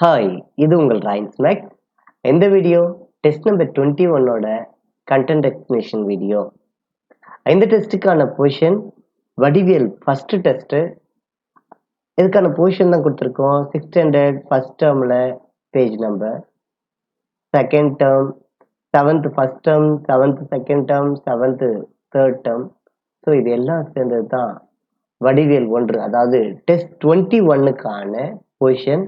Hi, இது உங்கள் ரைம்ஸ் மேக். இந்த வீடியோ டெஸ்ட் நம்பர் 21ஓட கண்டென்ட் எக்ஸ்பிளனேஷன் வீடியோ. இந்த டெஸ்ட்டுக்கான பொசிஷன் வடிவியல் ஃபர்ஸ்ட் டெஸ்ட். இதுக்கான பொசிஷன் தான் கொடுத்துருக்கோம். 6th ஸ்டாண்டர்ட் ஃபர்ஸ்ட் டேர்மில் page number, second term, 7th first term, 7th second term, 7th third term. So இது எல்லாம் சேர்ந்தது தான் வடிவியல் 1, அதாவது டெஸ்ட் 21க்கான position.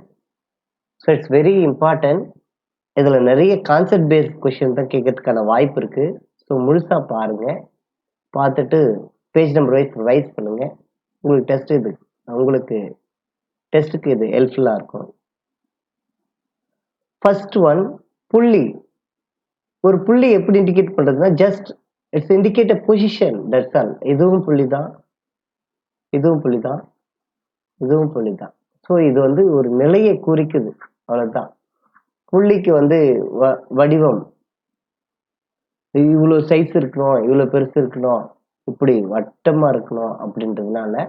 So it's very important. இதில் நிறைய கான்செப்ட் பேஸ்ட் கொஷின் தான் கேட்கறதுக்கான வாய்ப்பு இருக்குது. ஸோ முழுசாக பாருங்கள். பார்த்துட்டு பேஜ் நம்பர் வைஸ் ரிவைஸ் பண்ணுங்கள். உங்களுக்கு டெஸ்ட்டுக்கு இது ஹெல்ப்ஃபுல்லாக இருக்கும். ஃபர்ஸ்ட் ஒன், புள்ளி. ஒரு புள்ளி எப்படி இண்டிகேட் பண்ணுறதுன்னா, just it's indicate a position, that's all. இதுவும் புள்ளி தான், இதுவும் புள்ளி தான், இதுவும் புள்ளி தான். ஸோ இது வந்து ஒரு நிலையை குறிக்குது, அவ்வளோதான். புள்ளிக்கு வந்து வடிவம் இவ்வளோ சைஸ் இருக்கணும், இவ்வளோ பெருசு இருக்கணும், இப்படி வட்டமா இருக்கணும் அப்படின்றதுனால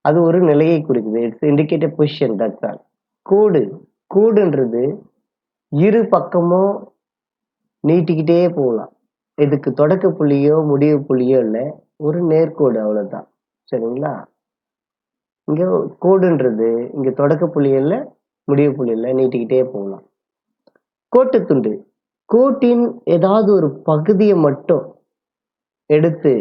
அது ஒரு நிலையை குறிக்குது. It's indicate position, that's all. கோடுன்றது இரு பக்கமும் நீட்டிக்கிட்டே போகலாம். இதுக்கு தொடக்க புள்ளியோ முடிவு புள்ளியோ இல்லை, ஒரு நேர்கோடு, அவ்வளோதான். சரிங்களா? இங்க கோடுன்றது இங்க தொடக்க புள்ளி இல்லை, முடிவு புள்ளி இல்லை, நீட்டிக்கிட்டே போகலாம். கோட்டு துண்டு, கோட்டின் ஏதாவது ஒரு பகுதியை மட்டும் எடுத்து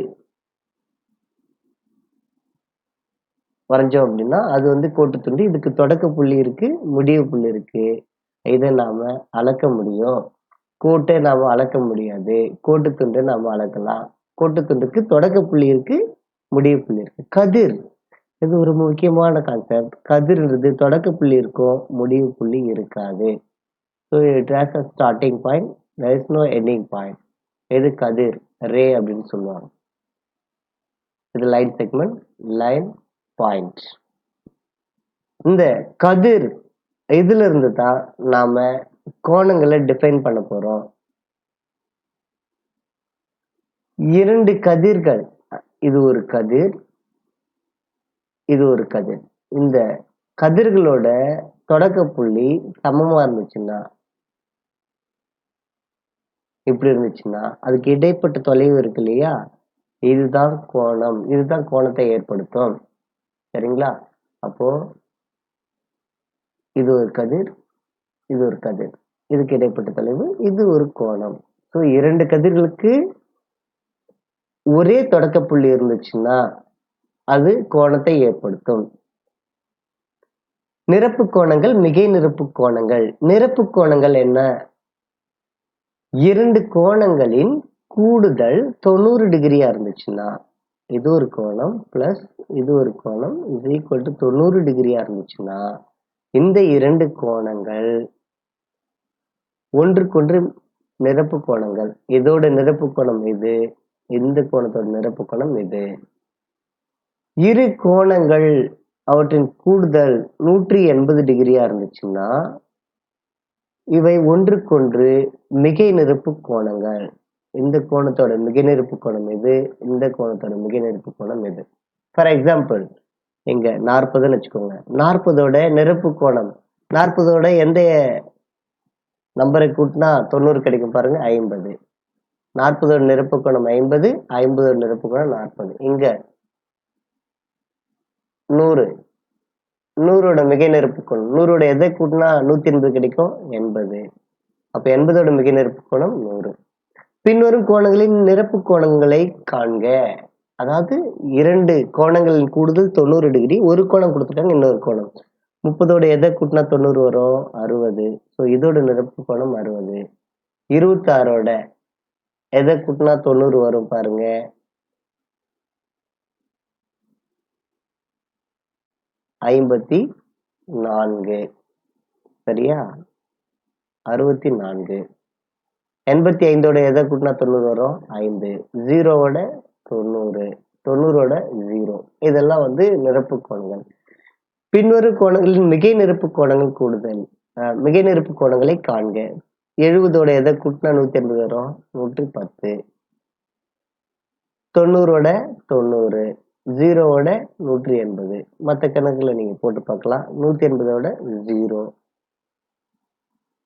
வரைஞ்சோம் அப்படின்னா அது வந்து கோட்டு துண்டு. இதுக்கு தொடக்க புள்ளி இருக்கு, முடிவு புள்ளி இருக்கு. இதை நாம அளக்க முடியும். கோட்டை நாம அளக்க முடியாது, கோட்டு துண்டை நாம அளக்கலாம். கோட்டு துண்டுக்கு தொடக்க புள்ளி இருக்கு, முடிவு புள்ளி இருக்கு. கதிர், இது ஒரு முக்கியமான கான்செப்ட். கதிர்ன்றது தொடக்க புள்ளி இருக்கும், முடிவு புள்ளி இருக்காது. So it has a starting point, there is no ending point. இது கதிர், ரே அப்படின்னு சொல்லுவாங்க. இது லைன் செக்மெண்ட், லைன் பாயிண்ட். இந்த கதிர் இதுல இருந்து தான் நாம கோணங்களை டிஃபைன் பண்ண போறோம். இரண்டு கதிர்கள், இது ஒரு கதிர், இது ஒரு கதிர். இந்த கதிர்களோட தொடக்க புள்ளி சமமா இருந்துச்சுன்னா, இப்படி இருந்துச்சுன்னா, அதுக்கு இடைப்பட்ட தொலைவு இருக்கு இல்லையா, இதுதான் கோணம். இதுதான் கோணத்தை ஏற்படுத்தும். சரிங்களா? அப்போ இது ஒரு கதிர், இது ஒரு கதிர், இதுக்கு இடைப்பட்ட தொலைவு, இது ஒரு கோணம். ஸோ இரண்டு கதிர்களுக்கு ஒரே தொடக்க புள்ளி இருந்துச்சுன்னா அது கோணத்தை ஏற்படுத்தும். நிரப்பு கோணங்கள், மிகை நிரப்பு கோணங்கள். நிரப்பு கோணங்கள் என்ன? இரண்டு கோணங்களின் கூடுதல் 90 டிகிரியா இருந்துச்சுன்னா, இது ஒரு கோணம் பிளஸ் இது ஒரு கோணம் இஸ் ஈக்குவல் டு 90 டிகிரியா இருந்துச்சுன்னா, இந்த இரண்டு கோணங்கள் ஒன்றுக்கொன்று நிரப்பு கோணங்கள். இதோட நிரப்பு கோணம் இது, இந்த கோணத்தோட நிரப்பு கோணம் இது. இரு கோணங்கள் அவற்றின் கூடுதல் 180 டிகிரியா இருந்துச்சுன்னா, இவை ஒன்றுக்கொன்று மிகை நிரப்பு கோணங்கள். இந்த கோணத்தோட மிகை நிரப்பு கோணம் இது, இந்த கோணத்தோட மிகை நிரப்பு கோணம் இது. ஃபார் எக்ஸாம்பிள், இங்க 40ன்னு வச்சுக்கோங்க. 40ஓட நிரப்பு கோணம், 40ஓட எந்த நம்பரை கூட்டினா 90 கிடைக்கும் பாருங்க, 50. 40ஓட நிரப்பு கோணம் 50, 50ஓட நிரப்பு கோணம் 40. இங்க 100, 100ஓட மிகை நிரப்பு கோணம், 100ஓட எதை கூட்டினா 180 கிடைக்கும், 80. அப்ப 80ஓட மிகை நிரப்பு கோணம் 100. பின்வரும் கோணங்களின் நிரப்பு கோணங்களை காண்க. அதாவது இரண்டு கோணங்களின் கூடுதல் 90 டிகிரி, ஒரு கோணம் கொடுத்துட்டாங்க, இன்னொரு கோணம். 30ஓட எதை கூட்டினா 90 வரும், 60. ஸோ இதோட நிரப்பு கோணம் 60. 26ஓட எதை கூட்டினா 90 வரும் பாருங்க, 54. சரியா? 64. 85ஓட எதை கூட்டினா 90 வரும், 5. 0ஓட 90, 90ஓட 0. இதெல்லாம் வந்து நிரப்பு கோணங்கள். பின்வரும் கோணங்களின் மிகை நிரப்பு கோணங்கள் கூடுதல். மிகை நிரப்பு கோணங்களை காண்க. 70ஓட எதை கூட்டினா 180 வரும், 110. 90ஓட 90, 0ஓட 180. மற்ற கணக்குல நீங்க போட்டு பார்க்கலாம். 180ஓட 0.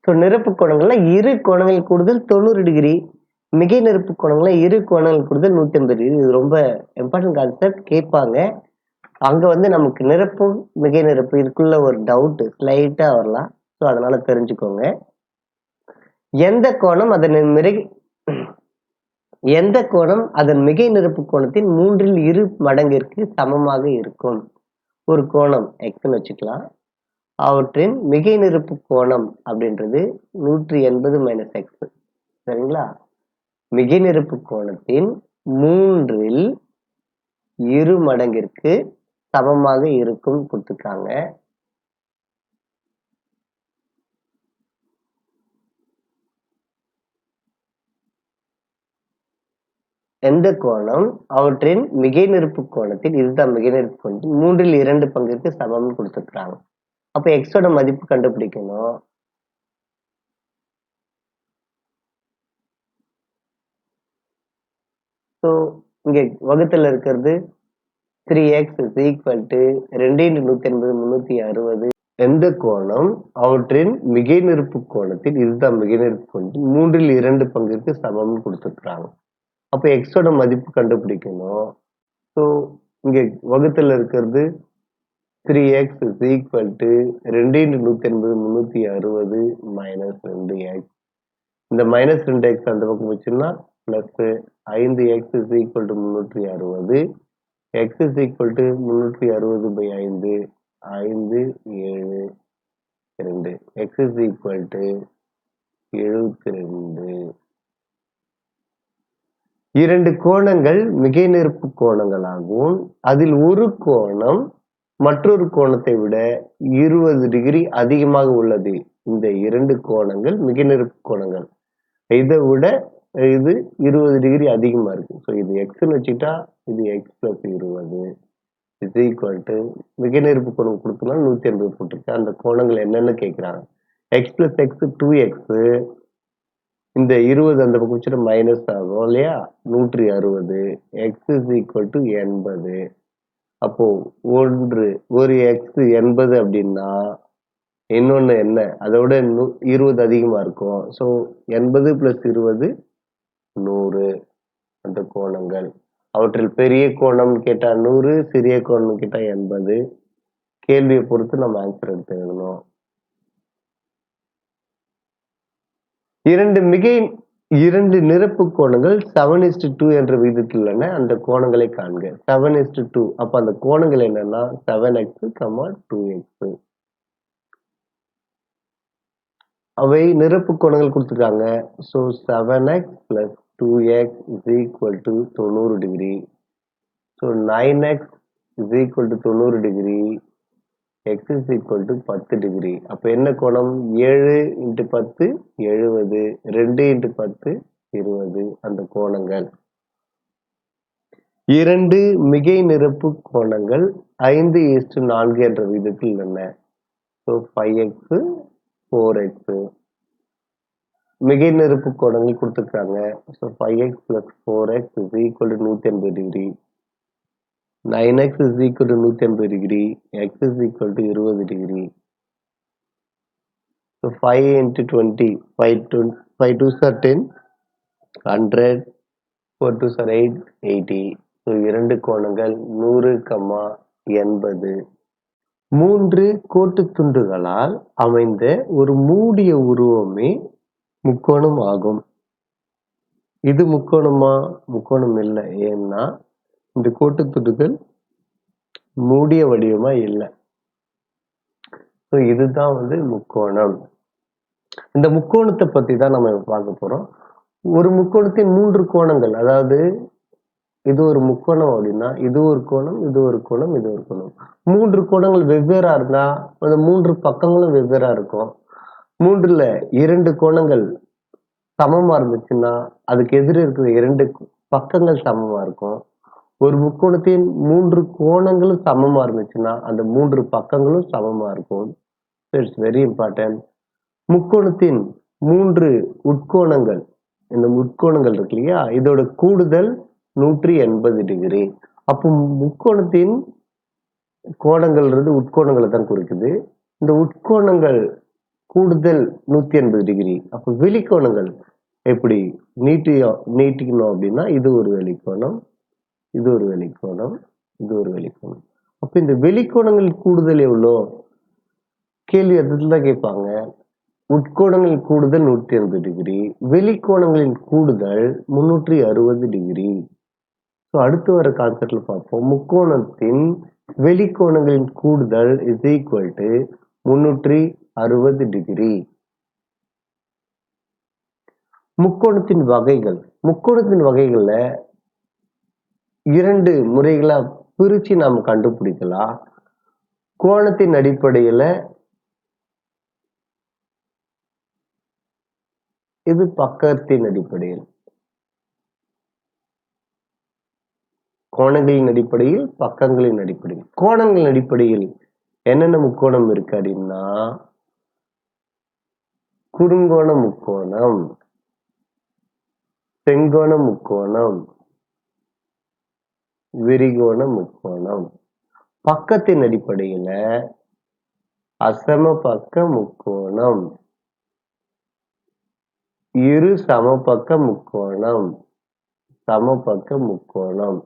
ஸோ நிரப்பு கோணங்கள்ல இரு கோணங்கள் கூடுதல் 90 டிகிரி, மிகை நிரப்பு கோணங்கள்ல இரு கோணங்கள் கூடுதல் 180 டிகிரி. இது ரொம்ப இம்பார்ட்டன்ட் கான்செப்ட், கேட்பாங்க. அங்க வந்து நமக்கு நிரப்பு மிகை நிரப்பு இதுக்குள்ள ஒரு டவுட் ஸ்லைட்டா வரலாம். ஸோ அதனால தெரிஞ்சுக்கோங்க. எந்த கோணம் அதன் மிகை நிரப்பு கோணத்தின் 3/2 மடங்கிற்கு சமமாக இருக்கும்? ஒரு கோணம் எக்ஸ்ன்னு வச்சுக்கலாம். அவற்றின் மிகை நிரப்பு கோணம் அப்படின்றது 180 மைனஸ் எக்ஸ். சரிங்களா? மிகை நிரப்பு கோணத்தின் 3/2 மடங்கிற்கு சமமாக இருக்கும் கொடுத்துருக்காங்க. எந்த கோணம் அவற்றின் மிகை நிரப்பு கோணத்தில், இதுதான் மிகை நிரப்பு கோணத்தின் 3/2 பங்கிற்கு சமம்னு கொடுத்துருக்காங்க. அப்ப எக்ஸோட மதிப்பு கண்டுபிடிக்கணும். ஸோ இங்க வகுத்துல இருக்கிறது 3x is equal to 2 × 180 360. எந்த கோணம் அவற்றின் மிகை நிரப்பு கோணத்தில், இதுதான் மிகை நிரப்பு கோணத்தில் 3/2 பங்கிற்கு சமம்னு கொடுத்துருக்காங்க. அப்ப எக்ஸோட மதிப்பு கண்டுபிடிக்கணும். ஸோ இங்க வகுத்துல இருக்கிறது 3x is equal to 2 × 180 360 minus 2x. இந்த minus 2x அந்த பக்கம் வச்சுன்னா plus 5x is equal to 360. x is equal to 360 by 5 5 7 2. x is equal to 72. இரண்டு கோணங்கள் மிகை நிரப்பு கோணங்களாகவும் அதில் ஒரு கோணம் மற்றொரு கோணத்தை விட 20 டிகிரி அதிகமாக உள்ளது. இந்த இரண்டு கோணங்கள் மிகை நிரப்பு கோணங்கள். இதை விட இது 20 டிகிரி அதிகமா இருக்கு. ஸோ இது எக்ஸ்ன்னு வச்சுட்டா இது X plus 20 is equal to மிகை நிரப்பு கோணம் கொடுத்தோம்னா 180 போட்டிருக்கு. அந்த கோணங்கள் என்னன்னு கேட்குறாங்க. எக்ஸ் பிளஸ் எக்ஸ் 2x, இந்த 20 அந்த பக்கம் வச்சுட்டு மைனஸ் ஆகும் இல்லையா, 160. X is equal to 80. அப்போ ஒரு எக்ஸ் 80 அப்படின்னா இன்னொன்னு என்ன, அதோட 20 அதிகமா இருக்கும். ஸோ 80 + 20 100. அந்த கோணங்கள் அவற்றில் பெரிய கோணம் கேட்டா 100, சிறிய கோணம் கேட்டா 80. கேள்வியை பொறுத்து நம்ம ஆன்சர் எடுத்து எழுதணும். இரண்டு நிரப்பு கோணங்கள் 7:2 என்ற விகிதத்தில் உள்ளன. அந்த கோணங்களை காண்க. 7:2. அப்ப அந்த கோணங்கள் என்னன்னா 7x, 2x. அவை நிரப்பு கோணங்கள் கொடுத்துருக்காங்க. So 7x + 2x is equal to 90 degree. So 9x is equal to 90 degree. x is equal to 10 degree. அப்ப என்ன கோணம்? 7 × 10 70, 2 × 10 20. அந்த கோணங்கள். இரண்டு மிகை நிரப்பு கோணங்கள் 5:4 என்ற விகிதத்தில் உள்ளன. So 5x 4x. மிகை நிரப்பு கோணங்கள் கொடுத்துருக்காங்க. So 5x + 4x is equal to 180 degree. 9x is equal to 180 degree. x is equal to 20 degree. So 5 × 20, 5 2s are 10, 100, 4 2s are 8, 80. So இரண்டு கோணங்கள் 100, 80. 3 கோட்டு துண்டுகளால் அமைந்த ஒரு மூடிய உருவமே முக்கோணம் ஆகும். இது முக்கோணமா? முக்கோணம் இல்லை. ஏன்னா இந்த கோட்டு துண்டுகள் மூடிய வடிவமா இல்லை. ஸோ இதுதான் வந்து முக்கோணம். இந்த முக்கோணத்தை பத்தி தான் நம்ம பார்க்க போறோம். ஒரு முக்கோணத்தின் 3 கோணங்கள், அதாவது இது ஒரு முக்கோணம் அப்படின்னா இது ஒரு கோணம், இது ஒரு கோணம், இது ஒரு கோணம். 3 கோணங்கள் வெவ்வேறா இருந்தா அந்த 3 பக்கங்களும் வெவ்வேறா இருக்கும். 3ல 2 கோணங்கள் சமமா இருந்துச்சுன்னா அதுக்கு எதிர இருக்கிற 2 பக்கங்கள் சமமா இருக்கும். ஒரு முக்கோணத்தின் 3 கோணங்களும் சமமா இருந்துச்சுன்னா அந்த 3 பக்கங்களும் சமமா இருக்கும். It's very important. முக்கோணத்தின் 3 உட்கோணங்கள், இந்த முக்கோணங்கள் இருக்கு இல்லையா, இதோட கூடுதல் 180 டிகிரி. அப்போ முக்கோணத்தின் கோணங்கள்ன்றது உட்கோணங்களை தான் குறிக்குது. இந்த உட்கோணங்கள் கூடுதல் 180 டிகிரி. அப்போ வெளிக்கோணங்கள் எப்படி நீட்டிக்கணும் அப்படின்னா இது ஒரு வெளிக்கோணம், இது ஒரு வெளிக்கோணம், இது ஒரு வெளிக்கோணம். அப்ப இந்த வெளிக்கோணங்கள் கூடுதல் எவ்வளோ? கேள்வி அதுல தான் கேட்பாங்க. உட்கோணங்களின் கூடுதல் 180 டிகிரி, வெளிக்கோணங்களின் கூடுதல் 360 டிகிரி. அடுத்து வர கான்செப்ட்ல பார்ப்போம். முக்கோணத்தின் வெளிக்கோணங்களின் கூடுதல் இஸ் ஈக்குவல் டு 360 டிகிரி. முக்கோணத்தின் வகைகள். முக்கோணத்தின் வகைகள்ல 2 முறைகளா பிரிச்சு நாம கண்டுபிடிக்கலாம். கோணத்தின் அடிப்படையில இது பக்கத்தின் அடிப்படையில். கோணங்களின் அடிப்படையில், பக்கங்களின் அடிப்படையில். கோணங்களின் அடிப்படையில் என்னென்ன முக்கோணம் இருக்கு அப்படின்னா குறுங்கோண முக்கோணம், செங்கோண முக்கோணம், விரிகோண முக்கோணம். பக்கத்தின் அடிப்படையில அசமபக்க முக்கோணம், இரு சமபக்க முக்கோணம், சமபக்க முக்கோணம்,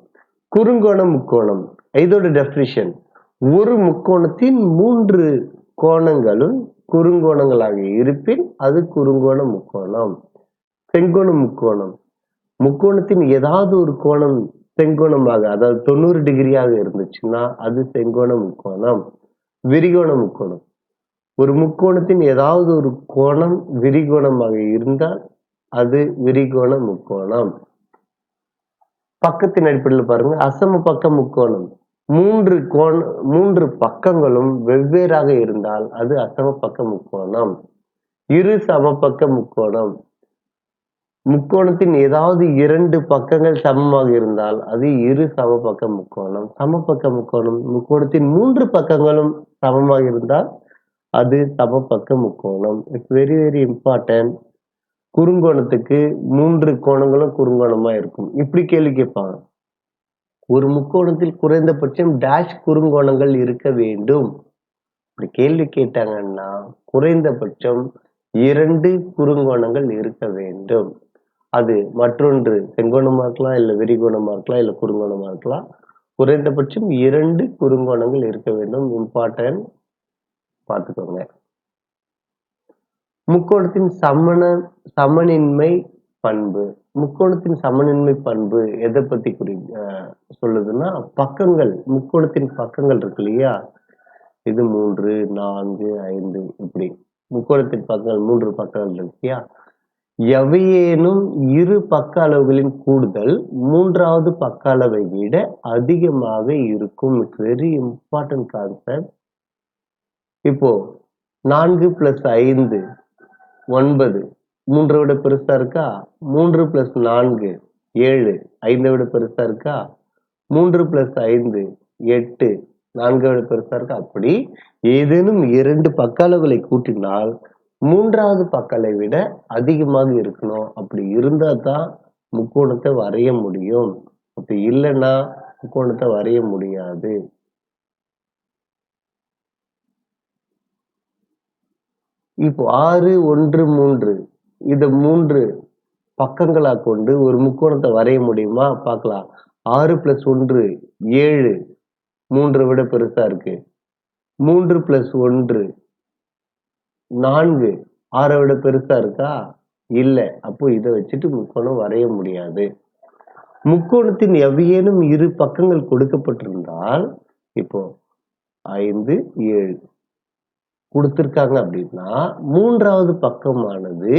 குறுங்கோண முக்கோணம். இதோட டெஃபினிஷன் ஒரு முக்கோணத்தின் 3 கோணங்களும் குறுங்கோணங்களாக இருப்பின் அது குறுங்கோண முக்கோணம். செங்கோண முக்கோணம். முக்கோணத்தின் ஏதாவது ஒரு கோணம் செங்கோணமாக, அதாவது 90 டிகிரியாக இருந்துச்சுன்னா அது செங்கோண முக்கோணம். விரிகோண முக்கோணம். ஒரு முக்கோணத்தின் ஏதாவது ஒரு கோணம் விரிகோணமாக இருந்தால் அது விரிகோண முக்கோணம். பக்கத்தின் அடிப்படையில் பாருங்க, அசம பக்க முக்கோணம். 3 பக்கங்களும் வெவ்வேறாக இருந்தால் அது அசம பக்க முக்கோணம். இரு சமபக்க முக்கோணம். முக்கோணத்தின் ஏதாவது 2 பக்கங்கள் சமமாக இருந்தால் அது இரு சமபக்க முக்கோணம். சமபக்க முக்கோணம். முக்கோணத்தின் 3 பக்கங்களும் சமமாக இருந்தால் அது சமபக்க முக்கோணம். It's very very important. குறுங்கோணத்துக்கு 3 கோணங்களும் குறுங்கோணமா இருக்கும். இப்படி கேள்வி கேட்பாங்க. ஒரு முக்கோணத்தில் குறைந்தபட்சம் டேஷ் குறுங்கோணங்கள் இருக்க வேண்டும். இப்படி கேள்வி கேட்டாங்கன்னா குறைந்தபட்சம் 2 குறுங்கோணங்கள் இருக்க வேண்டும். அது மற்றொன்று செங்கோணமா இருக்கலாம், இல்ல விரிகோணமா இருக்கலாம், இல்ல குறுங்கோணமா இருக்கலாம். குறைந்தபட்சம் 2 குறுங்கோணங்கள் இருக்க வேண்டும். இம்பார்ட்டன்ட், பார்த்துக்கோங்க. முக்கோணத்தின் சமனின்மை பண்பு. முக்கோணத்தின் சமனின்மை பண்பு எதை பத்தி சொல்லுதுன்னா பக்கங்கள், முக்கோணத்தின் பக்கங்கள் இருக்கு இல்லையா, இது 3, 4, 5 இப்படி முக்கோணத்தின் பக்கங்கள் 3 பக்கங்கள் இருக்கு இல்லையா, எவையேனும் இரு பக்க அளவுகளின் கூடுதல் 3வது பக்க அளவை விட அதிகமாக இருக்கும். It's very important concept. இப்போ 4 + 5 9, 3 விட பெருசா இருக்கா? 3 + 4 7, 5 விட பெருசா இருக்கா? 3 + 5 8, 4 விட பெருசா இருக்கா? அப்படி ஏதேனும் 2 பக்க அளவுகளை கூட்டினால் 3வது பக்க அளவை விட அதிகமாக இருக்கணும். அப்படி இருந்தா தான் முக்கோணத்தை வரைய முடியும். அப்படி இல்லைன்னா முக்கோணத்தை வரைய முடியாது. இப்போ 6 1 3 இத 3 பக்கங்களா கொண்டு ஒரு முக்கோணத்தை வரைய முடியுமா? பார்க்கலாம். 6 + 1 7, 3 விட பெருசா இருக்கு. 3 + 1 4, 6 விட பெருசா இருக்கா? இல்ல. அப்போ இதை வச்சுட்டு முக்கோணம் வரைய முடியாது. முக்கோணத்தின் எவையேனும் இரு பக்கங்கள் கொடுக்கப்பட்டிருந்தால், இப்போ 5 7 கொடுத்திருக்காங்க அப்படின்னா 3வது பக்கமானது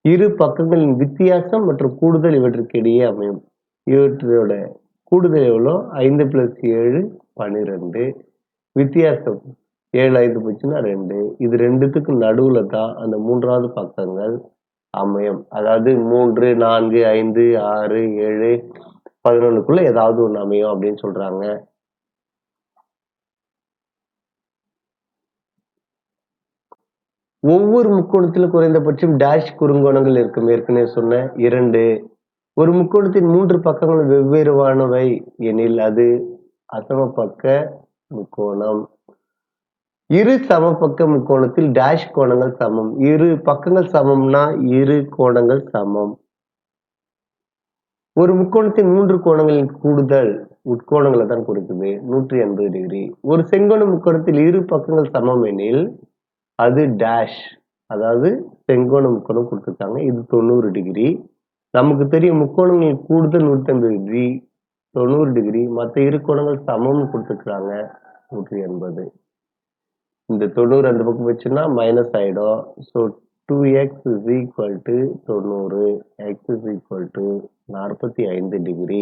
இரு பக்கங்களின் வித்தியாசம் மற்றும் கூடுதல் இவற்றுக்கு இடையே அமையும். இவற்றோட கூடுதல் எவ்வளோ? 5 + 7 12. வித்தியாசம் 7 5 போச்சுன்னா 2. இது ரெண்டுத்துக்கும் நடுவுல தான் அந்த 3வது பக்கங்கள் அமையும். அதாவது 3 4 5 6 7 11க்குள்ள ஏதாவது ஒண்ணு அமையும் அப்படின்னு சொல்றாங்க. ஒவ்வொரு முக்கோணத்திலும் குறைந்தபட்சம் டேஷ் குறுங்கோணங்கள் இருக்கும். ஏற்கனவே சொன்ன 2. ஒரு முக்கோணத்தின் 3 பக்கங்களும் வெவ்வேறுவானவை எனில் அது அசமபக்க முக்கோணம். இரு சமபக்க முக்கோணத்தில் டேஷ் கோணங்கள் சமம். இரு பக்கங்கள் சமம்னா இரு கோணங்கள் சமம். ஒரு முக்கோணத்தின் 3 கோணங்களின் கூடுதல் உட்கோணங்களை தான் கொடுக்குது 180 டிகிரி. ஒரு செங்கோண முக்கோணத்தில் இரு பக்கங்கள் சமம் எனில் அது டேஷ், அதாவது செங்கோண முக்கோணம் கொடுத்துருக்காங்க. இது 90 டிகிரி. நமக்கு தெரியும் முக்கோணங்களின் கூடுதல் 180 டிகிரி, 90 டிகிரி. மற்ற இரு கோணங்கள் சமம்னு கொடுத்துருக்காங்க 180. இந்த 90 அந்த பக்கம் வச்சுன்னா மைனஸ் ஆயிடும். So 2x is equal to 90, x is equal to 45 degree.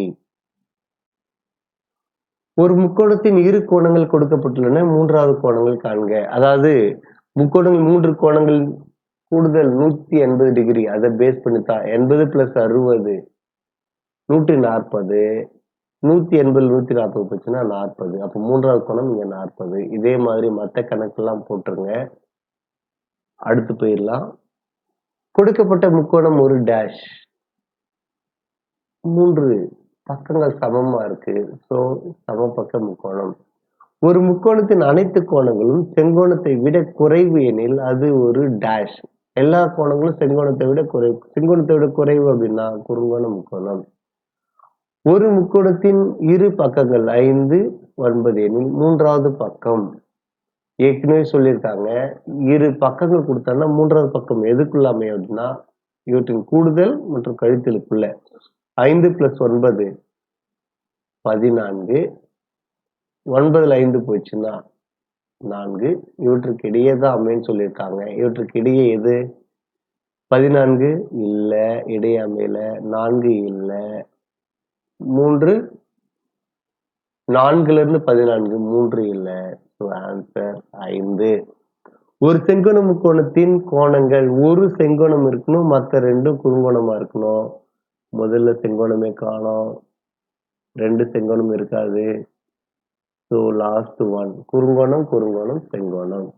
ஒரு முக்கோணத்தின் இரு கோணங்கள் கொடுக்கப்பட்டுள்ளன, மூன்றாவது கோணங்கள் காண்க. அதாவது முக்கோணங்கள் 3 கோணங்கள் கூடுதல் 180 டிகிரி, அதை பேஸ் பண்ணித்தான் 80 + 60 140, 180 140 போச்சுன்னா 40. அப்போ மூன்றாவது கோணம் இங்க 40. இதே மாதிரி மற்ற கணக்கெல்லாம் போட்டுருங்க. அடுத்து போயிடலாம். கொடுக்கப்பட்ட முக்கோணம் ஒரு டேஷ், 3 பக்கங்கள் சமமா இருக்கு. ஸோ சமபக்க முக்கோணம். ஒரு முக்கோணத்தின் அனைத்து கோணங்களும் செங்கோணத்தை விட குறைவு எனில் அது ஒரு டேஷ். எல்லா கோணங்களும் செங்கோணத்தை விட குறைவு. செங்கோணத்தை விட குறைவு அப்படின்னா குறுங்கோண முக்கோணம். ஒரு முக்கோணத்தின் இரு பக்கங்கள் 5, 9 எனில் மூன்றாவது பக்கம். ஏற்கனவே சொல்லியிருக்காங்க, இரு பக்கங்கள் கொடுத்தாங்கன்னா மூன்றாவது பக்கம் எதுக்குள்ள அமையும் அப்படின்னா இவற்றின் கூடுதல் மற்றும் கழித்தலுக்குள்ள. 5 + 9 14, 9ல் 5 போச்சுன்னா 4. இவற்றுக்கு இடையே தான் அமைன்னு சொல்லியிருக்காங்க. இவற்றுக்கு இடையே எது? 14 இல்ல, இடையே அமையல. 4 இல்ல. 3, 4லிருந்து 14 3 இல்ல. So answer 5. ஒரு செங்கோண முக்கோணத்தின் கோணங்கள், ஒரு செங்கோணம் இருக்கணும், மற்ற ரெண்டும் குறுங்கோணமா இருக்கணும். முதல்ல செங்கோணமே காணோம், 2 செங்கோணம் இருக்காது. ஸோ லாஸ்ட் ஒன் குறுங்கோணம், குறுங்கோணம், செங்கோணம்.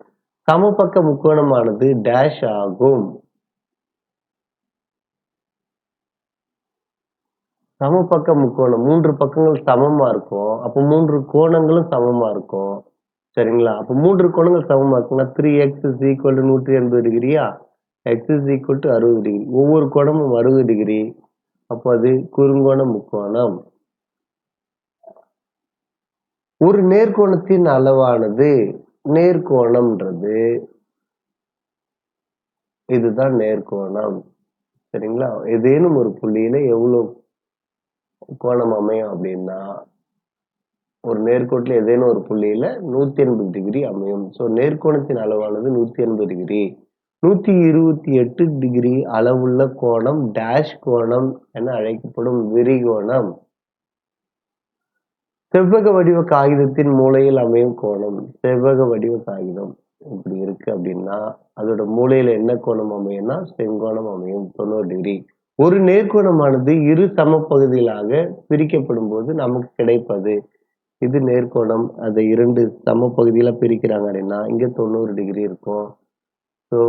சமபக்க முக்கோணமானது டேஷ் ஆகும். சமபக்க முக்கோணம் 3 பக்கங்கள் சமமா இருக்கும். அப்போ 3 கோணங்களும் சமமா இருக்கும். சரிங்களா? அப்போ 3 கோணங்கள் சமமா இருக்குன்னா 3x is equal to 180 டிகிரியா, x is equal to 60 degree. ஒவ்வொரு கோணமும் 60 டிகிரி. அப்போ அது குறுங்கோண முக்கோணம். ஒரு நேர்கோணத்தின் அளவானது, நேர்கோணம்ன்றது இதுதான் நேர்கோணம். சரிங்களா? ஏதேனும் ஒரு புள்ளியில எவ்வளவு கோணம் அமையும் அப்படின்னா, ஒரு நேர்கோட்டில் ஏதேனும் ஒரு புள்ளியில 180 டிகிரி அமையும். ஸோ நேர்கோணத்தின் அளவானது 180 டிகிரி. 128 டிகிரி அளவுள்ள கோணம் டேஷ் கோணம் என அழைக்கப்படும் விரிகோணம். செவ்வக வடிவ காகிதத்தின் மூலையில் அமையும் கோணம். செவ்வக வடிவ காகிதம் இப்படி இருக்கு அப்படின்னா அதோட மூலையில என்ன கோணம் அமையும்னா செங்கோணம் அமையும் 90 டிகிரி. ஒரு நேர்கோணமானது இரு சமபகுதிகளாக பிரிக்கப்படும் போது நமக்கு கிடைப்பது, இது நேர்கோணம். அதை 2 சமபகுதியில பிரிக்கிறாங்க அப்படின்னா இங்க 90 டிகிரி இருக்கும். ஸோ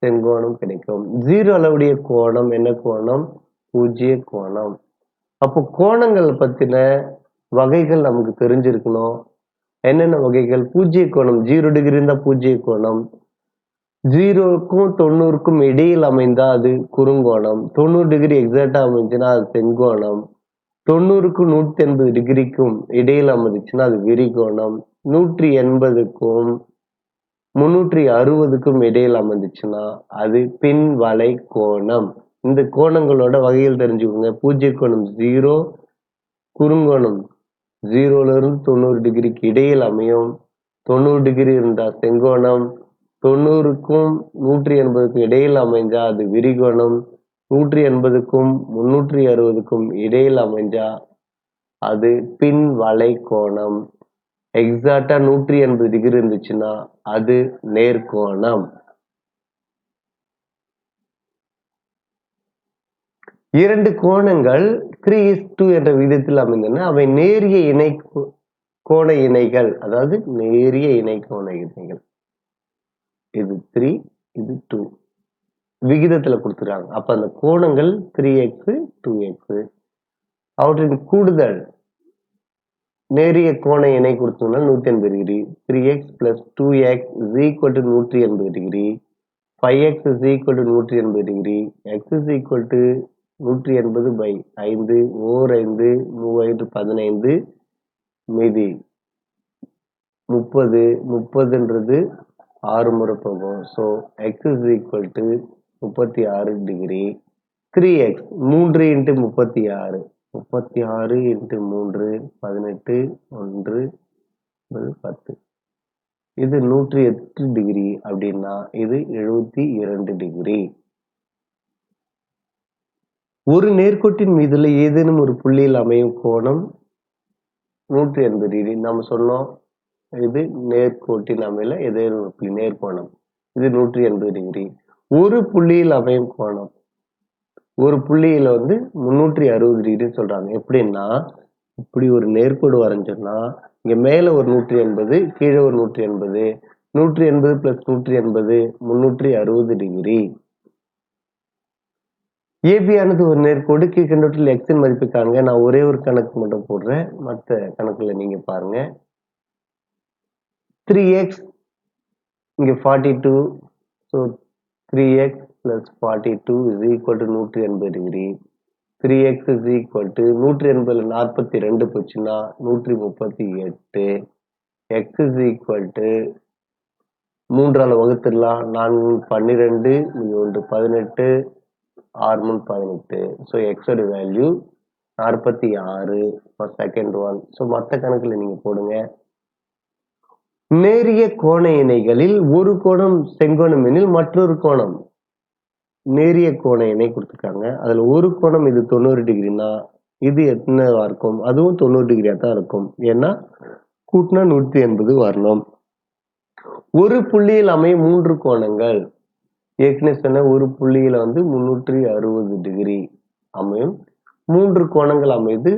செங்கோணம் கிடைக்கும். 0 அளவுடைய கோணம் என்ன கோணம்? பூஜ்ய கோணம். அப்போ கோணங்கள் பத்தின வகைகள் நமக்கு தெரிஞ்சிருக்கணும். என்னென்ன வகைகள்? பூஜ்ய கோணம் 0 டிகிரி இருந்தா பூஜ்ய கோணம். 0க்கும் 90க்கும் இடையில் அமைந்தா அது குறுங்கோணம். 90 டிகிரி எக்ஸாக்டா அமைஞ்சுன்னா அது செங்கோணம். 90க்கும் 180 டிகிரிக்கும் இடையில் அமைஞ்சுன்னா அது விரிகோணம். 180க்கும் 360க்கும் இடையில் அமைஞ்சுச்சுன்னா அது பின்வளை கோணம். இந்த கோணங்களோட வகைகள் தெரிஞ்சுக்கோங்க. பூஜ்ய கோணம் 0, குறுங்கோணம் 0லிருந்து 90 டிகிரிக்கு இடையில் அமையும். 90 டிகிரி இருந்தா செங்கோணம். 90க்கும் 180க்கும் இடையில் அமைஞ்சா அது விரிகோணம். 180க்கும் 360க்கும் இடையில் அமைஞ்சா அது பின்வளை கோணம். எக்ஸாக்டா 180 டிகிரி இருந்துச்சுன்னா அது நேர்கோணம். இரண்டு கோணங்கள் 3:2 என்ற விகிதத்தில் அமைந்தன. அவை நேரிய இணை கோண இணைகள், அதாவது நேரிய இணை கோண இணைகள். இது 3, இது 2 விகிதத்துல கொடுத்துருக்காங்க. அப்ப அந்த கோணங்கள் 3x 2x. அவற்றின் கூடுதல் நேரிய கோண இணை கொடுத்தோம்னா 180 degree. 3x plus 2x is equal to 180 degree. 5x is equal to 180 degree. x is equal to 180 by 5 ஓர் 5 3 15 மீதி 30 30ன்றது 6 முறை போகும். So x is equal to 36 degree. 3x 3 into 36 36 into 3 18 1 10 இது 108 டிகிரி அப்படின்னா இது 72 டிகிரி. ஒரு நேர்கோட்டின் மீதுள்ள ஏதேனும் ஒரு புள்ளியில் அமையும் கோணம் 180 டிகிரி. நம்ம சொன்னோம் இது நேர்கோட்டின் அமையல ஏதேனும் ஒரு புள்ளி நேர்கோணம், இது 180 டிகிரி. ஒரு புள்ளியில் அமையும் கோணம், ஒரு புள்ளியில 360 டிகிரி சொல்றாங்க. எப்படின்னா இப்படி ஒரு நேர்கோடு வரைஞ்சோம்னா இங்க மேல ஒரு 180 கீழே ஒரு 180 180 பிளஸ் 180 360 டிகிரி. ஏபி ஆனது ஒரு நேர்கோடு. கீழ்கண்டவற்றில் எக்ஸின் மதிப்பு காணுங்க. நான் ஒரே ஒரு கணக்கு மட்டும் போடுறேன், மற்ற கணக்குல நீங்க பாருங்க. 3x இங்க 42, so 3x plus 42 is equal to 180 degree. 3x is equal to 180ல 42 போச்சுன்னா 138. x is equal to 3ஆல வகுத்துடலாம். 4 12 1 18 6 18. ஸோ எக்ஸோட value 46 for second one. So மற்ற கணக்குல நீங்க போடுங்க. நேரிய கோண இணைகளில் ஒரு கோணம் செங்கோணம் எனில் மற்றொரு கோணம் நேரிய கோண இணை கொடுத்துருக்காங்க. அதுல ஒரு கோணம் இது 90 டிகிரினா இது என்னவா இருக்கும்? அதுவும் 90 டிகிரியா தான் இருக்கும். ஏன்னா கூட்டினா 180 வரணும். ஒரு புள்ளியில் அமையும் 3 கோணங்கள். ஏற்கனவே சொன்ன ஒரு புள்ளியில 360 டிகிரி அமையும் 3 கோணங்கள் அமைது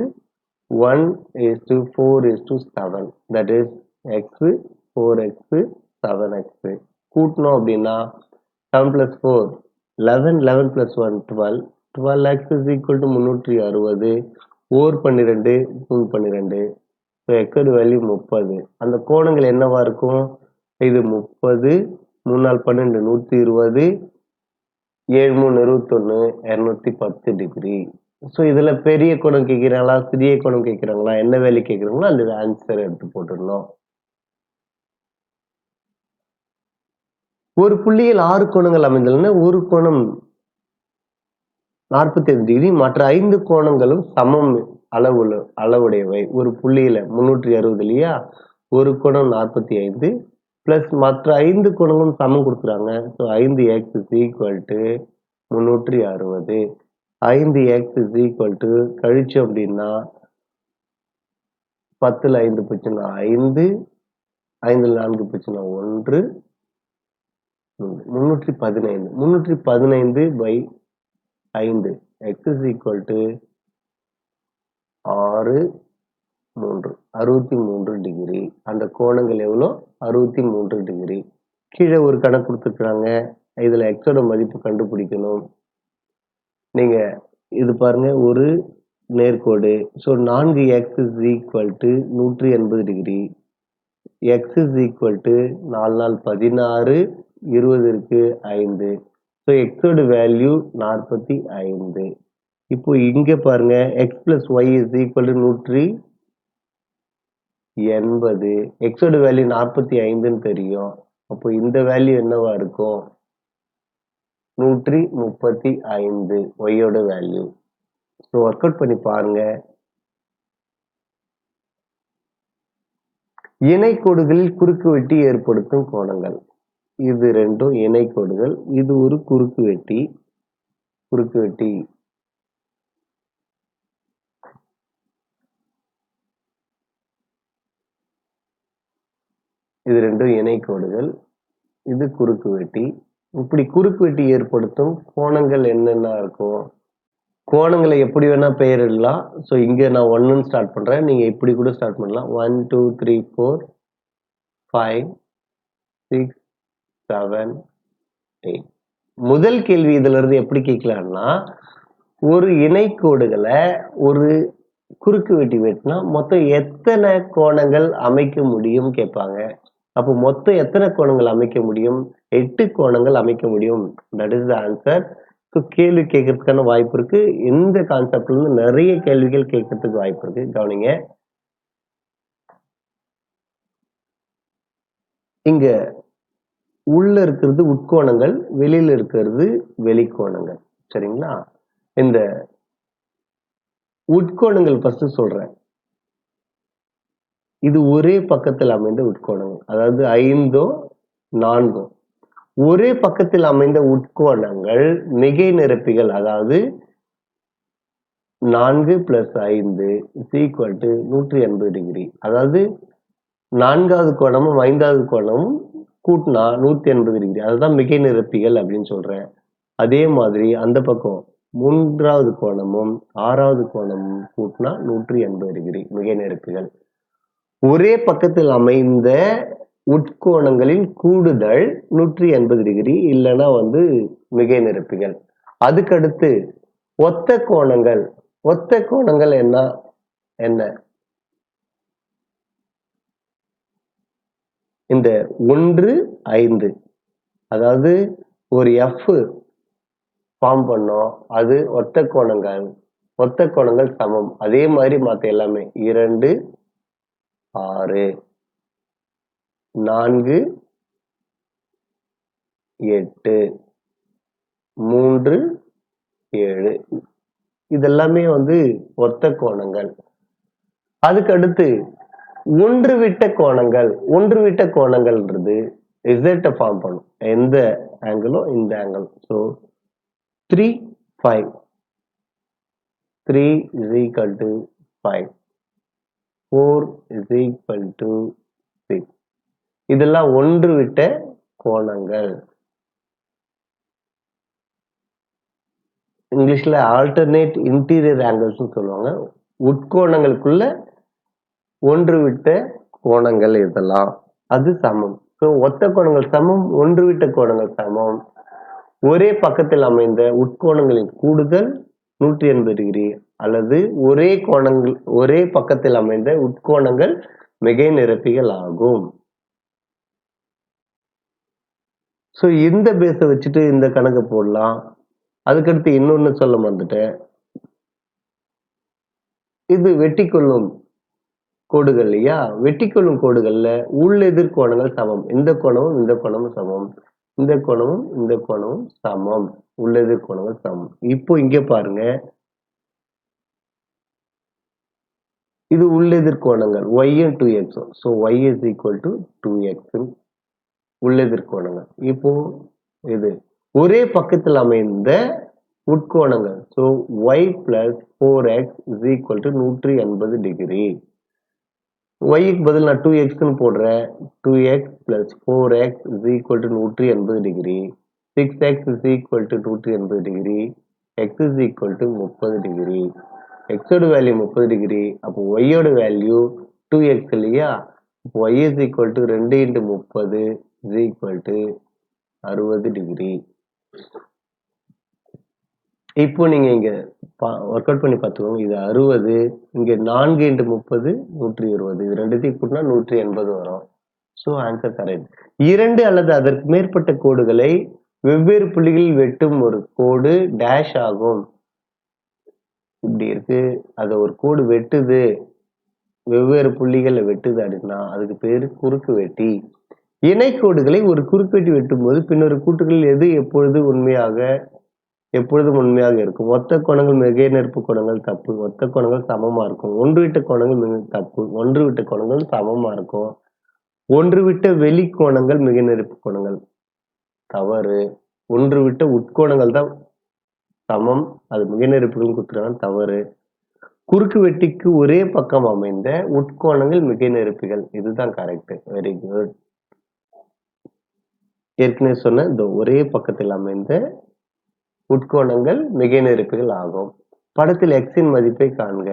1:4:7. That is x 4x 7x. கூட்டணும் அப்படின்னா 7 plus 4 11 11 plus 1 12 12x is equal to 360 ஓர் 12 12. ஸோ எக்ஸோட வேல்யூ 30. அந்த கோணங்கள் என்னவா இருக்கும்? இது 30 3 12 120 7 3 21 210 டிகிரி. ஸோ இதுல பெரிய கோணம் கேட்கிறாங்களா சிறிய கோணம் கேட்கிறாங்களா என்ன வேல்யூ கேட்கிறாங்களோ அந்த ஆன்சர் எடுத்து போட்டுடணும். ஒரு புள்ளியில் 6 கோணங்கள் அமைந்துள்ளன. ஒரு கோணம் 45 டிகிரி. மற்ற 5 கோணங்களும் சமம் அளவுடையவை. ஒரு புள்ளியில 360 இல்லையா, ஒரு கோணம் 45 பிளஸ் மற்ற 5 கோணங்களும் சமம் கொடுக்குறாங்க. So 5x is equal to 360. 5x is equal to கழிச்சோம் அப்படின்னா 10ல் 5 போச்சுன்னா 5 5ல் 4 போச்சுன்னா 1 315 315 by 5 x is equal to 6 3 63 degree. அந்த கோணங்கள் எவ்வளோ? 63 டிகிரி. கீழே ஒரு கணக்கு கொடுத்துருக்காங்க. இதுல எக்ஸோட மதிப்பு கண்டுபிடிக்கணும். நீங்க இது பாருங்க, ஒரு நேர்கோடு. So 4x is equal to 180 degree. x is equal to 4 4 16 20 இருக்கு 5. ஸோ எக்ஸோட வேல்யூ 45. இப்போ இங்க பாருங்க x plus y is equal to 180. எக்ஸோட வேல்யூ 45ன்னு தெரியும். அப்போ இந்த வேல்யூ என்னவா இருக்கும்? 135 ஒய்யோட வேல்யூ. ஸோ ஒர்க் அவுட் பண்ணி பாருங்க. இணைக்கோடுகளில் குறுக்கு வெட்டி ஏற்படுத்தும் கோணங்கள். இது ரெண்டும் இணைக்கோடுகள். இது ஒரு குறுக்கு வெட்டி. இது ரெண்டும் இணைக்கோடுகள். இது குறுக்கு வெட்டி. இப்படி குறுக்கு வெட்டி ஏற்படுத்தும் கோணங்கள் என்னென்ன இருக்கும்? கோணங்களை எப்படி வேணா பெயரிடலாம். ஸோ இங்க நான் 1ன்னு ஸ்டார்ட் பண்றேன். நீங்க இப்படி கூட ஸ்டார்ட் பண்ணலாம். 1 2 3 4 5 6 7 8. முதல் கேள்வி இதுல இருந்து எப்படி கேட்கலாம்னா, ஒரு இணைக்கோடுகளை ஒரு குறுக்கு வெட்டி வெட்டினா மொத்தம் எத்தனை கோணங்கள் அமைக்க முடியும் கேட்பாங்க. அப்போ மொத்தம் எத்தனை கோணங்கள் அமைக்க முடியும்? 8 கோணங்கள் அமைக்க முடியும். That is the answer. So கேள்வி கேட்கறதுக்கான வாய்ப்பு இருக்கு. இந்த கான்செப்ட்ல இருந்து நிறைய கேள்விகள் கேட்கறதுக்கு வாய்ப்பு இருக்கு. கவனிங்க. இங்க உள்ள இருக்கிறது உட்கோணங்கள், வெளியில இருக்கிறது வெளிக்கோணங்கள். சரிங்களா? இந்த உட்கோணங்கள் ஃபர்ஸ்ட் சொல்றேன். இது ஒரே பக்கத்தில் அமைந்த உட்கோணங்கள். அதாவது 5 4 ஒரே பக்கத்தில் அமைந்த உட்கோணங்கள் மிகை நிரப்பிகள். அதாவது 4 + 5 = 180 டிகிரி. அதாவது 4வது கோணமும் 5வது கோணமும் கூட்டினா 180 டிகிரி. அதுதான் மிகை நிரப்பிகள் அப்படின்னு சொல்றேன். அதே மாதிரி அந்த பக்கம் 3வது கோணமும் 6வது கோணமும் கூட்டினா 180 டிகிரி மிகை நிரப்பிகள். ஒரே பக்கத்தில் அமைந்த உட்கோணங்களின் கூடுதல் 180 டிகிரி, இல்லைன்னா மிகை நிரப்பிகள். அதுக்கடுத்து ஒத்த கோணங்கள். ஒத்த கோணங்கள் என்ன? இந்த 1 5, அதாவது ஒரு F ஃபார்ம் பண்ணோம். அது ஒத்த கோணங்கள். ஒத்த கோணங்கள் சமம். அதே மாதிரி மற்ற எல்லாமே 2 6 4 8 3 7 இதெல்லாமே ஒத்த கோணங்கள். அதுக்கு அடுத்து ஒன்று விட்ட கோணங்கள். ஒன்று விட்ட கோணங்கள்ன்றது Z ஃபார்ம் பண்ணும். எந்த ஆங்கிளும் இந்த ஆங்கிள். ஸோ 3 5 3 = 5 4 = 6. இதெல்லாம் ஒன்று விட்ட கோணங்கள். இங்கிலீஷ்ல ஆல்டர்னேட் இன்டீரியர் ஆங்கிள்ஸ் சொல்லுவாங்க. உட்கோணங்களுக்குள்ள ஒன்று விட்ட கோணங்கள் இதெல்லாம். அது சமம். ஸோ ஒத்த கோணங்கள் சமம், ஒன்று விட்ட கோணங்கள் சமம். ஒரே பக்கத்தில் அமைந்த உட்கோணங்களின் கூடுதல் 180 டிகிரி, அல்லது ஒரே பக்கத்தில் அமைந்த உட்கோணங்கள் மிகை நிரப்பிகள் ஆகும். ஸோ இந்த பேஸை வச்சுட்டு இந்த கணக்கு போடலாம். அதுக்கடுத்து இன்னொன்னு சொல்ல மறந்துட்டேன். இது வெட்டிக்கொள்ளும் கோடுகள் இல்லையா? வெட்டிக்கொள்ளும் கோடுகள்ல உள்ளெதிர் கோணங்கள் சமம். இந்த கோணமும் இந்த கோணமும் சமம். இந்த கோணமும் இந்த கோணமும் சமம். உள்ளெதிர் கோணங்கள் சமம். இப்போ இங்க பாருங்க, இது உள்ளெதிர் கோணங்கள் y and 2x. So y = 2x உள்ளெதிர் கோணங்கள். இப்போ இது ஒரே பக்கத்தில் அமைந்த உட்கோணங்கள். So y + 4x = 180 degree. yக்கு பதில் நான் 2xன்னு போடுறேன். 2x + 4x = 180 degree. 6x = 180 degree. x = 30 degree. x ஓட வேல்யூ 30 டிகிரி. அப்போ y ஓட வேல்யூ 2x இல்லையா? y = 2 × 30 = 60 degree. இப்போ நீங்க இங்க ஒர்க் அவுட் பண்ணி பார்த்துக்கோங்க. இது 60, இங்க 4 × 30 120. இது ரெண்டுத்தையும் கூட்டினா 180 வரும். So answer correct. 2 அல்லது அதற்கு மேற்பட்ட கோடுகளை வெவ்வேறு புள்ளிகளில் வெட்டும் ஒரு கோடு டேஷ் ஆகும். இப்படி இருக்கு, அதை ஒரு கோடு வெட்டுது, வெவ்வேறு புள்ளிகளை வெட்டுது அப்படின்னா அதுக்கு பேரு குறுக்கு வெட்டி. இணைக்கோடுகளை ஒரு குறுக்கு வெட்டி வெட்டும் போது பின்னொரு கூட்டுகளில் எது எப்பொழுதும் உண்மையாக இருக்கும்? ஒத்த கோணங்கள் மிகை நிரப்பு கோணங்கள் தப்பு. ஒத்த கோணங்கள் சமமா இருக்கும். ஒன்று விட்ட கோணங்கள் தப்பு. ஒன்று விட்ட கோணங்கள் சமமா இருக்கும். ஒன்று விட்ட வெளி கோணங்கள் மிகை நிரப்பு கோணங்கள் தவறு. ஒன்று விட்ட உட்கோணங்கள் தான் சமம், அது மிகை நிரப்புகள் கொடுத்துருக்காங்க, தவறு. குறுக்கு வெட்டிக்கு ஒரே பக்கம் அமைந்த உட்கோணங்கள் மிகை நிரப்பிகள், இதுதான் கரெக்ட். Very good. ஏற்கனவே சொன்ன இந்த ஒரே பக்கத்தில் அமைந்த உட்கோணங்கள் மிகை நிரப்பிகள் ஆகும். படத்தில் x இன் மதிப்பை காண்க.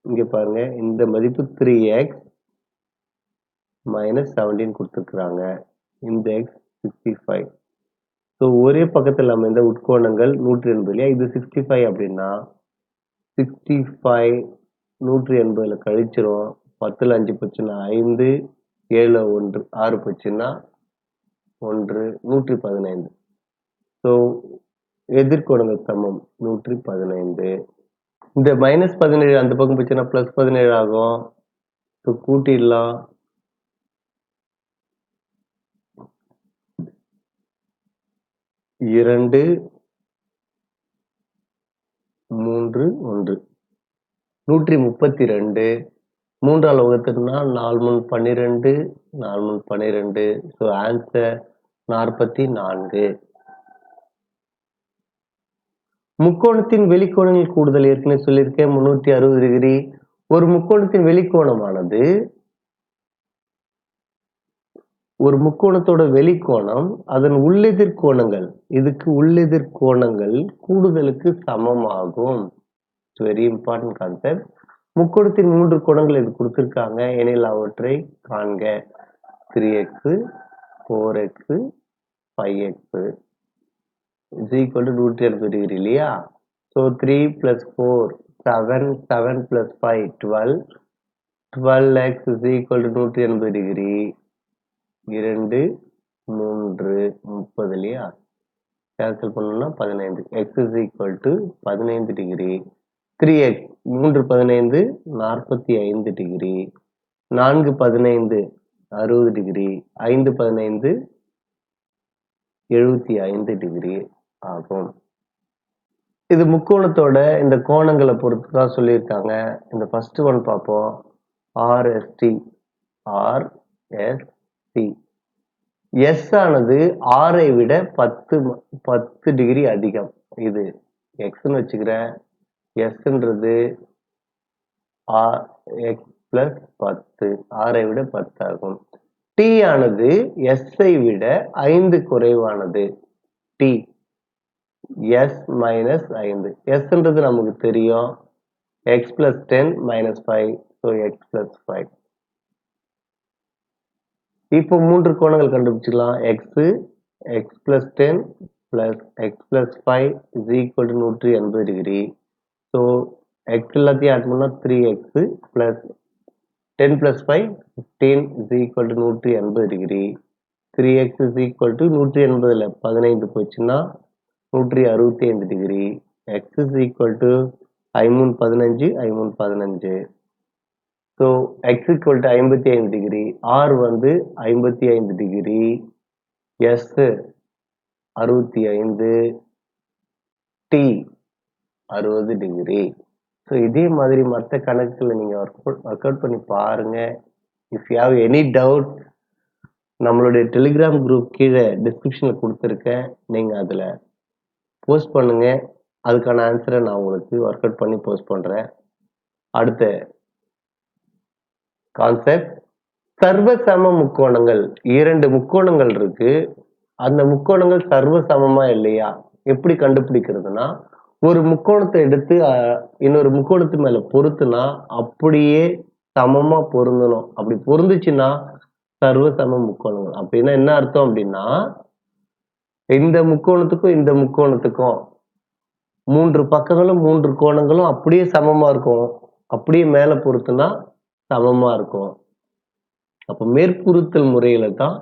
இங்க பாருங்க, இந்த மதிப்பு 3x - 17 கொடுத்துருக்காங்க. இந்த x 65. ஸோ ஒரே பக்கத்தில் அமைந்த உட்கோணங்கள் 180 இல்லையா? இது 65 அப்படின்னா 65 180ல கழிச்சிரும். 10ல் 5 போச்சுன்னா 5, 7 1, 6 போச்சுன்னா 1, 115. ஸோ எதிர்கோணங்கள் சமம் 115. இந்த -17 அந்த பக்கம் போச்சுன்னா +17 ஆகும். ஸோ கூட்டிடலாம். 2, 3, 1. 132. 3ஆல் வகுத்தோம்னா 4 3 12, 4 3 12. So answer 44. முக்கோணத்தின் வெளிக்கோணங்கள் கூடுதல் ஏற்கனவே சொல்லியிருக்கேன் 360 டிகிரி. ஒரு முக்கோணத்தின் வெளிக்கோணமானது ஒரு முக்கோணத்தோட வெளிக்கோணம் அதன் உள்ளெதிர் கோணங்கள் இதுக்கு உள்ளெதிர் கோணங்கள் கூடுதலுக்கு சமமாகும். It's very important concept. முக்கோணத்தின் 3 கோணங்கள் இது கொடுத்திருக்காங்க. எனில் அவற்றை காண்க. 3x 4x 5x is equal to 180 degree இல்லையா? So 3 + 4 7, 7 + 5 12, 12x is equal to 180 degree. 2 3 30 இல்லையா? கேன்சல் பண்ணணும்னா 15. x is equal to 15 degree. 3x 3 15 45 degree. 4 15 60 degree. 5 15 75 degree ஆகும். இது முக்கோணத்தோட இந்த கோணங்களை பொறுத்து தான் சொல்லியிருக்காங்க. இந்த ஃபர்ஸ்ட் ஒன் பார்ப்போம். RST RST S ஆனது R-ஐ விட 10 டிகிரி அதிகம். இது Xன்னு வச்சுக்கிறேன். Sன்றது X + 10 R-ஐ விட 10 ஆகும். T ஆனது S-ஐ விட 5 குறைவானது. T S - 5. Sன்றது நமக்கு தெரியும். X + 10 - 5. So X + 5. இப்போ 3 கோணங்கள் கண்டுபிடிச்சிக்கலாம். X + 10 + X + 5 is equal to 180 degree. So X எல்லாத்தையும் ஆட் பண்ணா 3x + 10 + 5 15 is equal to 180 degree. 3x is equal to 180ல 15 போச்சுன்னா 165 degree. X is equal to 5 3 15 5 3 15. So x equal to 55 degree. R வந்து 55 degree. S 65. T 60 degree. So இதே மாதிரி மற்ற கணக்குகளை நீங்க work out பண்ணி பாருங்க. If you have any doubt நம்மளுடைய டெலிகிராம் குரூப் கீழே டிஸ்கிரிப்ஷன்ல கொடுத்துருக்கேன். நீங்க அதுல போஸ்ட் பண்ணுங்க. அதுக்கான ஆன்சரை நான் உங்களுக்கு ஒர்க் அவுட் பண்ணி போஸ்ட் பண்றேன். அடுத்த கான்செப்ட் சர்வசம முக்கோணங்கள். 2 முக்கோணங்கள் இருக்கு. அந்த முக்கோணங்கள் சர்வசமமா இல்லையா எப்படி கண்டுபிடிக்கிறதுனா, ஒரு முக்கோணத்தை எடுத்து இன்னொரு முக்கோணத்து மேல பொருத்துனா அப்படியே சமமா பொருந்தணும். அப்படி பொருந்துச்சுன்னா சர்வசம முக்கோணங்கள். அப்படின்னா என்ன அர்த்தம் அப்படின்னா, இந்த முக்கோணத்துக்கும் இந்த முக்கோணத்துக்கும் 3 பக்கங்களும் 3 கோணங்களும் அப்படியே சமமா இருக்கும். அப்படியே மேல பொருத்துனா சமமா இருக்கும். அப்ப மேற்பொருத்தல் முறையில தான்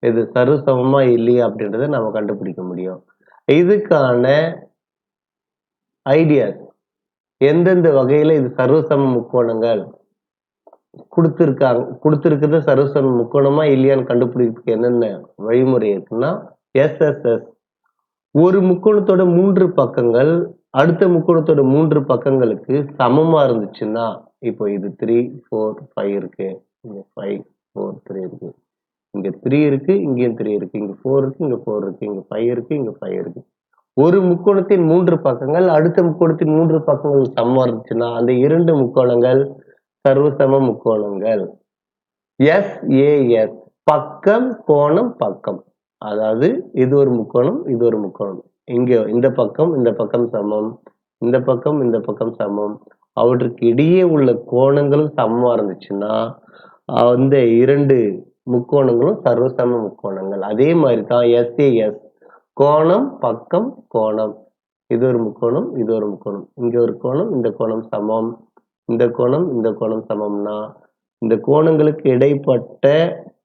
இது சர்வசமமா இல்லையா அப்படின்றத நம்ம கண்டுபிடிக்க முடியும். இதுக்கான ஐடியாஸ் எந்தெந்த வகையில இது சர்வசம முக்கோணங்கள் கொடுத்திருக்கிறது சர்வசம முக்கோணமா இல்லையான்னு கண்டுபிடிக்கிறதுக்கு என்னென்ன வழிமுறை இருக்குன்னா, SSS ஒரு முக்கோணத்தோட 3 பக்கங்கள் அடுத்த முக்கோணத்தோட 3 பக்கங்களுக்கு சமமா இருந்துச்சுன்னா, இப்போ இது 3 4 5 இருக்கு. இங்க 5 4 3 இருக்கு. இங்க 3 இருக்கு, இங்கேயும் 3 இருக்கு. இங்க 4 இருக்கு, இங்க 4 இருக்கு. இங்க 5 இருக்கு, இங்க 5 இருக்கு. ஒரு முக்கோணத்தின் 3 பக்கங்கள் அடுத்த முக்கோணத்தின் 3 பக்கங்கள் சமமா இருந்துச்சுன்னா அந்த 2 முக்கோணங்கள் சர்வசம முக்கோணங்கள். SAS பக்கம் கோணம் பக்கம். அதாவது இது ஒரு முக்கோணம் இது ஒரு முக்கோணம். இங்க இந்த பக்கம் சமம், இந்த பக்கம் சமம். அவற்றுக்கு இடையே உள்ள கோணங்களும் சமமா இருந்துச்சுன்னா அந்த 2 முக்கோணங்களும் சர்வசம முக்கோணங்கள். அதே மாதிரி தான் SAS கோணம் பக்கம் கோணம். இது ஒரு முக்கோணம் இது ஒரு முக்கோணம். இங்க ஒரு கோணம் இந்த கோணம் சமம். இந்த கோணம் சமம்னா இந்த கோணங்களுக்கு இடைப்பட்ட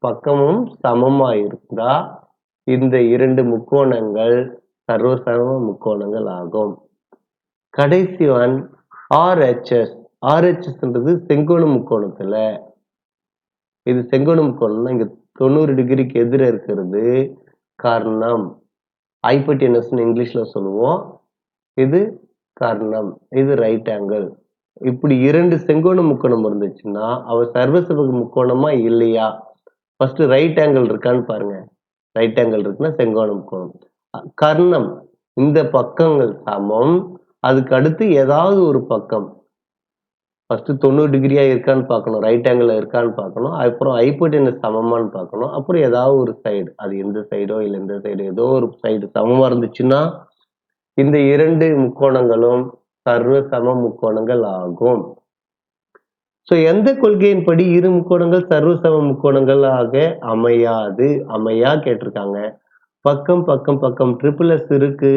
பக்கமும் சமமா இருந்தா இந்த இரண்டு முக்கோணங்கள் சர்வசம முக்கோணங்கள் ஆகும். கடைசி ஒன் RHS. RHSன்றது செங்கோண முக்கோணத்துல, இது செங்கோண முக்கோணம்னா இங்க 90 டிகிரிக்கு எதிர இருக்கிறது கர்ணம். ஹைபோடெனஸ்னு இங்கிலீஷ்ல சொல்லுவோம். இது கர்ணம், இது ரைட் ஆங்கிள். இப்படி இரண்டு செங்கோண முக்கோணம் இருந்துச்சுன்னா அவ சர்வசம முக்கோணமா இல்லையா? ஃபர்ஸ்ட் ரைட் ஆங்கிள் இருக்கான்னு பாருங்க. ரைட் ஆங்கிள் இருக்குன்னா செங்கோண முக்கோணம். கர்ணம், இந்த பக்கங்கள் சமம், அதுக்கு அடுத்து ஏதாவது ஒரு பக்கம் ஃபர்ஸ்ட் 90 டிகிரியா இருக்கான்னு பார்க்கணும், ரைட் ஆங்கிள் இருக்கான்னு பார்க்கணும், அப்புறம் ஹைபோடெனஸ் சமமான்னு பார்க்கணும், அப்புறம் ஏதாவது ஒரு சைடு, அது எந்த சைடோ இல்லை இந்த சைடு ஏதோ ஒரு சைடு சமமா இருந்துச்சுன்னா இந்த இரண்டு முக்கோணங்களும் சர்வ சம முக்கோணங்கள் ஆகும். சோ எந்த கொள்கையின்படி இரு முக்கோணங்கள் சர்வசம முக்கோணங்களாக அமையாது? அமையா கேட்டிருக்காங்க. பக்கம் பக்கம் பக்கம் ட்ரிபிள் எஸ் இருக்கு,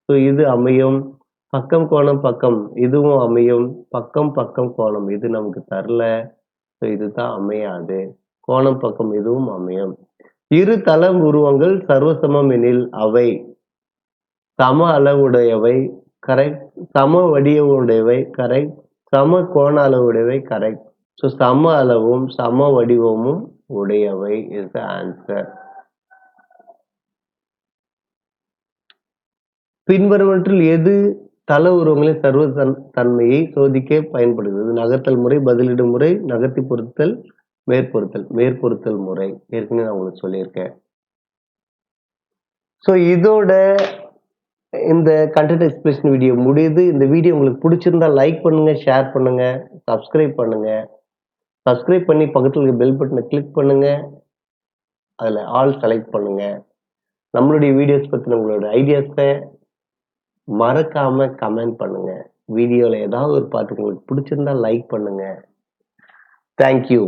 ஸோ இது அமையும். பக்கம் கோணம் பக்கம் இதுவும் அமையும். பக்கம் பக்கம் கோணம் இது நமக்கு தரல, ஸோ இதுதான் அமையாது. கோணம் பக்கம் இதுவும் அமையும். இரு தள உருவங்கள் சர்வசமம் எனில் அவை சம அளவுடையவை, கரெக்ட். சம வடிவமுடையவை, கரெக்ட். சம கோண அளவுடையவை, கரெக்ட். ஸோ சம அளவும் சம வடிவமும் உடையவை இஸ் த ஆன்சர். பின்வருவற்றில் எது தள உருவங்களின் சர்வ தன்மையை சோதிக்க பயன்படுகிறது? நகர்த்தல் முறை, பதிலீடு முறை, நகர்த்தி பொருத்தல், மேற்பொருத்தல். மேற்பொருத்தல் முறை ஏற்கனவே நான் உங்களுக்கு சொல்லியிருக்கேன். ஸோ இதோட இந்த கண்டென்ட் எக்ஸ்பிளேஷன் வீடியோ முடியுது. இந்த வீடியோ உங்களுக்கு பிடிச்சிருந்தா லைக் பண்ணுங்க, ஷேர் பண்ணுங்க, சப்ஸ்கிரைப் பண்ணுங்க. சப்ஸ்கிரைப் பண்ணி பக்கத்தில் இருக்க பெல் பட்டனை கிளிக் பண்ணுங்க, அதில் ஆல் செலக்ட் பண்ணுங்க. நம்மளுடைய வீடியோஸ் பற்றின உங்களோட ஐடியாஸை மறக்காம கமெண்ட் பண்ணுங்க. வீடியோவில் ஏதாவது ஒரு பாட்டு உங்களுக்கு பிடிச்சிருந்தா லைக் பண்ணுங்க. தேங்க்யூ.